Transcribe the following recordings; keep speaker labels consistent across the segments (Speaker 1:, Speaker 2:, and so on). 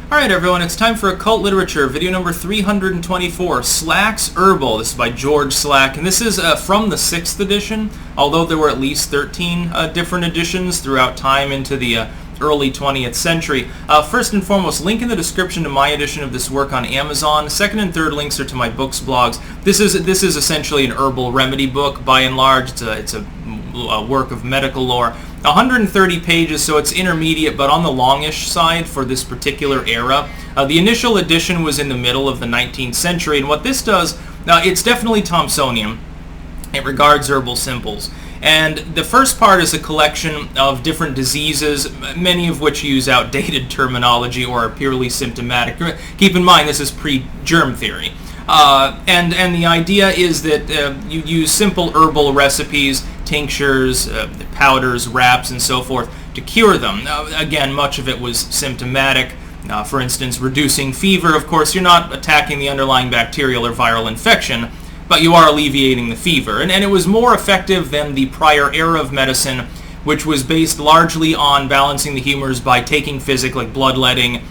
Speaker 1: Alright everyone, it's time for Occult Literature, video number 324, Slack's Herbal. This is by George Slack, and this is from the 6th edition, although there were at least 13 different editions throughout time into the early 20th century. First and foremost, link in the description to my edition of this work on Amazon. Second and third links are to my books, blogs. This is essentially an herbal remedy book, by and large. It's a work of medical lore. 130 pages, so it's intermediate, but on the longish side for this particular era. The initial edition was in the middle of the 19th century, and what this does, it's definitely Thomsonian. It regards herbal simples. And the first part is a collection of different diseases, many of which use outdated terminology or are purely symptomatic. Keep in mind, this is pre-germ theory. And the idea is that you use simple herbal recipes, tinctures, powders, wraps, and so forth to cure them. Again, much of it was symptomatic. For instance, reducing fever. Of course, you're not attacking the underlying bacterial or viral infection, but you are alleviating the fever. And it was more effective than the prior era of medicine, which was based largely on balancing the humors by taking physic like bloodletting,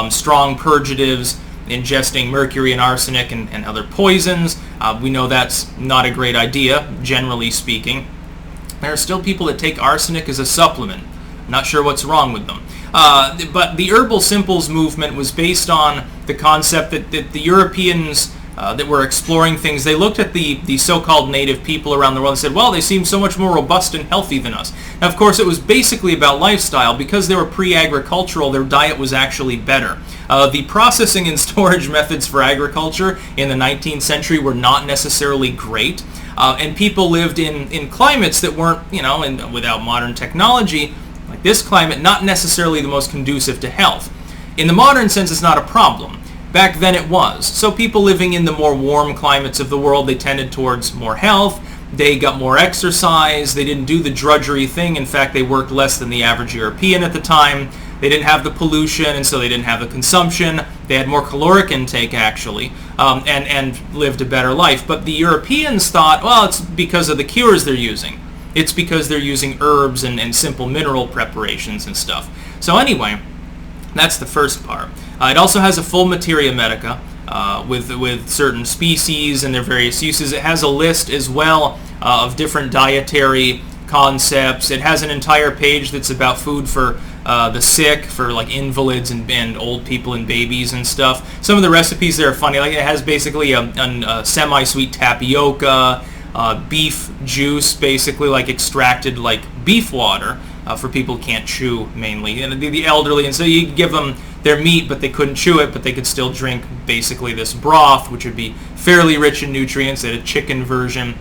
Speaker 1: strong purgatives, ingesting mercury and arsenic and other poisons. We know that's not a great idea, generally speaking. There are still people that take arsenic as a supplement. Not sure what's wrong with them. But the herbal simples movement was based on the concept that the Europeans that were exploring things, they looked at the so-called native people around the world and said, well, they seem so much more robust and healthy than us. Now, of course, it was basically about lifestyle. Because they were pre-agricultural, their diet was actually better. The processing and storage methods for agriculture in the 19th century were not necessarily great. And people lived in climates that weren't, without modern technology, like this climate, not necessarily the most conducive to health. In the modern sense, it's not a problem. Back then it was. So people living in the more warm climates of the world, they tended towards more health. They got more exercise. They didn't do the drudgery thing. In fact, they worked less than the average European at the time. They didn't have the pollution, and so they didn't have the consumption. They had more caloric intake, actually, and lived a better life. But the Europeans thought, well, it's because of the cures they're using. It's because they're using herbs and simple mineral preparations and stuff. So anyway, that's the first part. It also has a full Materia medica with certain species and their various uses. It has a list as well of different dietary concepts. It has an entire page that's about food for the sick, for like invalids and old people and babies and stuff. Some of the recipes there are funny. Like it has basically a semi-sweet tapioca, beef juice, basically like extracted like beef water for people who can't chew mainly, and the elderly. And so you give them their meat, but they couldn't chew it, but they could still drink basically this broth, which would be fairly rich in nutrients. They had a chicken version.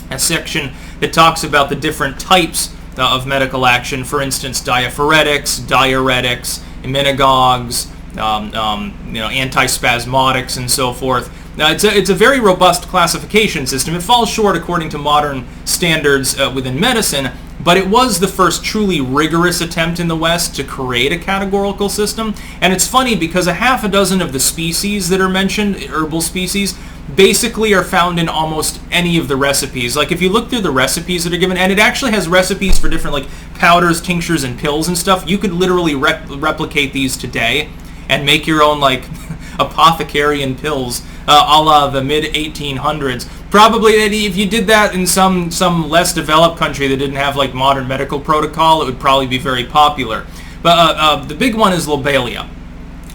Speaker 1: A section that talks about the different types of medical action, for instance, diaphoretics, diuretics, immunogogues, antispasmodics, and so forth. Now, it's a very robust classification system. It falls short according to modern standards within medicine, but it was the first truly rigorous attempt in the West to create a categorical system. And it's funny because a half a dozen of the species that are mentioned, herbal species, basically are found in almost any of the recipes. Like if you look through the recipes that are given, and it actually has recipes for different like powders, tinctures, and pills and stuff. You could literally replicate these today and make your own like apothecarian pills a la the mid-1800s. Probably if you did that in some less developed country that didn't have like modern medical protocol, it would probably be very popular. But the big one is lobelia.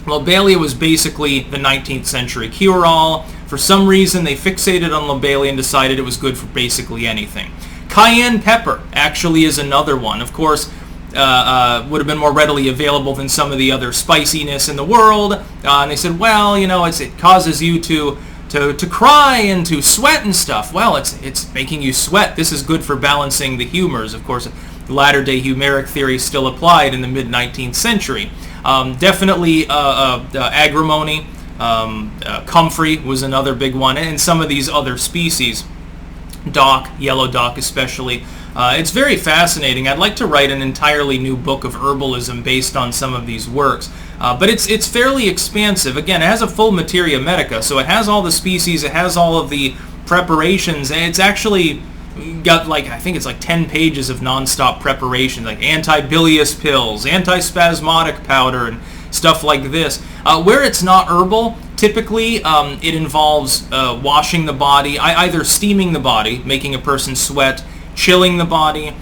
Speaker 1: Lobelia was basically the 19th century cure-all. For some reason, they fixated on lobelia and decided it was good for basically anything. Cayenne pepper actually is another one. Of course, would have been more readily available than some of the other spiciness in the world. And they said, well, it causes you to cry and to sweat and stuff. Well, it's making you sweat. This is good for balancing the humors. Of course, latter-day humeric theory still applied in the mid-19th century. Definitely agrimony, comfrey was another big one, and some of these other species, dock, yellow dock especially. It's very fascinating. I'd like to write an entirely new book of herbalism based on some of these works, but it's fairly expansive. Again, it has a full Materia medica, so it has all the species, it has all of the preparations, and it's actually got I think it's 10 pages of non-stop preparation, like anti-bilious pills, anti-spasmodic powder, and stuff like this. Where it's not herbal, typically it involves washing the body, either steaming the body, making a person sweat, chilling the body.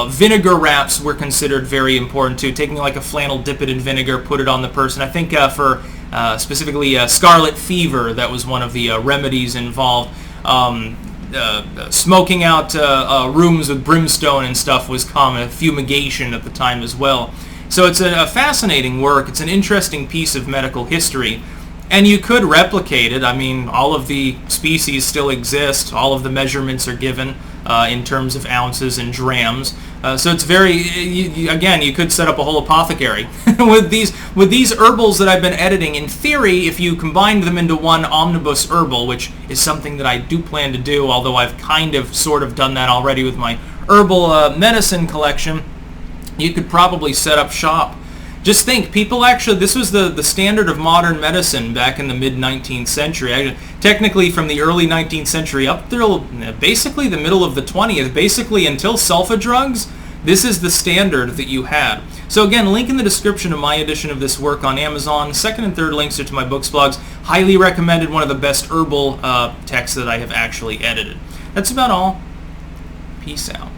Speaker 1: Vinegar wraps were considered very important too, taking like a flannel, dip it in vinegar, put it on the person. I think for specifically scarlet fever, that was one of the remedies involved. Smoking out rooms with brimstone and stuff was common, fumigation at the time as well. So it's a fascinating work. It's an interesting piece of medical history. And you could replicate it. I mean, all of the species still exist. All of the measurements are given in terms of ounces and drams. So it's very, again, you could set up a whole apothecary with these herbals that I've been editing. In theory, if you combined them into one omnibus herbal, which is something that I do plan to do, although I've kind of sort of done that already with my herbal medicine collection, you could probably set up shop. Just think, people actually, this was the standard of modern medicine back in the mid-19th century. Actually, technically from the early 19th century up till basically the middle of the 20th, basically until sulfa drugs, this is the standard that you had. So again, link in the description of my edition of this work on Amazon. Second and third links are to my books, blogs. Highly recommended, one of the best herbal texts that I have actually edited. That's about all. Peace out.